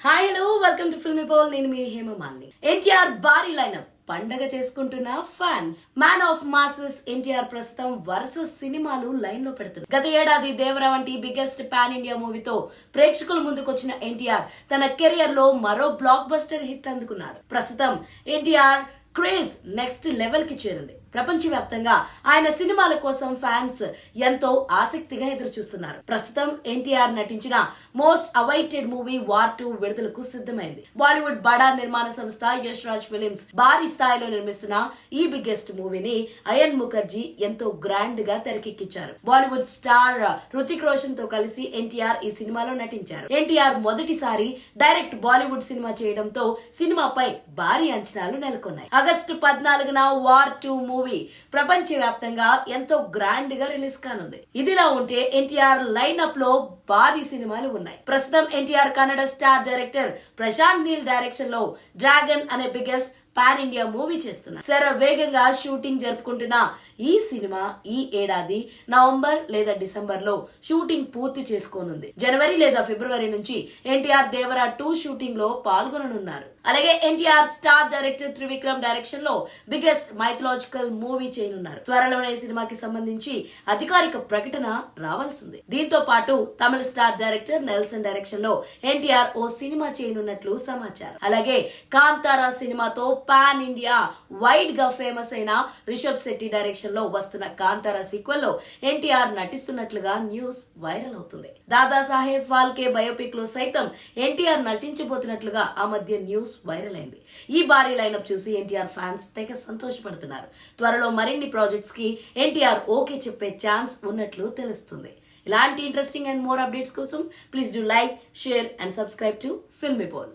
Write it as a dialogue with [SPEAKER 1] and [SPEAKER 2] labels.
[SPEAKER 1] Hi hello welcome to Filmy Poll. నేను మీ హేమమాలిని. ఎన్టీఆర్ భారీ లైనప్ పండగ చేసుకుంటున్న fans. Man of masses NTR ప్రస్తుతం వరుస సినిమాలు లైన్ లో పెడుతున్నారు. గత ఏడాది దేవరా వంటి బిగ్గెస్ట్ పాన్ ఇండియా మూవీతో ప్రేక్షకుల ముందుకొచ్చిన ఎన్టీఆర్ తన కెరియర్ లో మరో బ్లాక్ బస్టర్ హిట్ అందుకున్నాడు. ప్రస్తుతం ఎన్టీఆర్ క్రేజ్ నెక్స్ట్ లెవెల్ కి చేరింది. ప్రపంచవ్యాప్తంగా ఆయన సినిమాల కోసం ఫ్యాన్స్ ఎంతో ఆసక్తిగా ఎదురు చూస్తున్నారు. ప్రస్తుతం ఎన్టీఆర్ నటించిన మోస్ట్ అవైటెడ్ మూవీ వార్ 2 విడుదలకు సిద్ధమైంది. బాలీవుడ్ బడా నిర్మాణ సంస్థ యష్ రాజ్ ఫిలిమ్స్ భారీ స్థాయిలో నిర్మిస్తున్న ఈ బిగ్గెస్ట్ మూవీని అయన్ ముఖర్జీ ఎంతో గ్రాండ్ గా తెరకెక్కించారు. బాలీవుడ్ స్టార్ హృతిక్ రోషన్ తో కలిసి ఎన్టీఆర్ ఈ సినిమాలో నటించారు. ఎన్టీఆర్ మొదటిసారి డైరెక్ట్ బాలీవుడ్ సినిమా చేయడంతో సినిమాపై భారీ అంచనాలు నెలకొన్నాయి. ఆగస్టు 14న వార్ 2 మూవీ ప్రపంచ వ్యాప్తంగా ఎంతో గ్రాండ్ గా రిలీజ్ కానుంది. ఇదిలా ఉంటే ఎన్టీఆర్ లైనప్ లో భారీ సినిమాలు ఉన్నాయి. ప్రస్తుతం ఎన్టీఆర్ కన్నడ స్టార్ డైరెక్టర్ ప్రశాంత్ నీల్ డైరెక్షన్ లో డ్రాగన్ అనే బిగ్గెస్ట్ పాన్ ఇండియా మూవీ చేస్తున్నారు. శర వేగంగా షూటింగ్ జరుపుకుంటున్న ఈ సినిమా ఈ ఏడాది నవంబర్ లేదా డిసెంబర్ లో షూటింగ్ పూర్తి చేసుకోనుంది. జనవరి లేదా ఫిబ్రవరి నుంచి ఎన్టీఆర్ దేవరా 2 షూటింగ్ లో పాల్గొననున్నారు. అలాగే NTR star director Trivikram direction లో బిగ్గెస్ట్ మైథలాజికల్ మూవీ చేయనున్నారు. త్వరలోనే ఈ సినిమాకి సంబంధించి అధికారిక ప్రకటన రావాల్సింది. దీంతో పాటు తమిళ స్టార్ డైరెక్టర్ నెల్సన్ డైరెక్షన్ లో ఎన్టీఆర్ ఓ సినిమా చేయనున్నట్లు సమాచారం. అలాగే కాంతారా సినిమాతో పాన్ ఇండియా వైడ్ గా ఫేమస్ అయిన రిషబ్ శెట్టి డైరెక్షన్ లో వస్తున్న కాంతారా సీక్వెల్ లో ఎన్టీఆర్ నటిస్తున్నట్లుగా న్యూస్ వైరల్ అవుతుంది. దాదా సాహెబ్ ఫాల్కే బయోపిక్ లో సైతం ఎన్టీఆర్ నటించబోతున్నట్లుగా ఆ మధ్య న్యూస్ వైరల్ అయింది. ఈ భారీ లైనప్ చూసి ఎన్టీఆర్ ఫ్యాన్స్ తెగ సంతోషపడుతున్నారు. త్వరలో మరిన్ని ప్రాజెక్ట్స్ కి ఎన్టీఆర్ ఓకే చెప్పే ఛాన్స్ ఉన్నట్లు తెలుస్తుంది. ఇలాంటి ఇంట్రెస్టింగ్ అండ్ మోర్ అప్డేట్స్ కోసం please do like, share and subscribe to Filmy pole.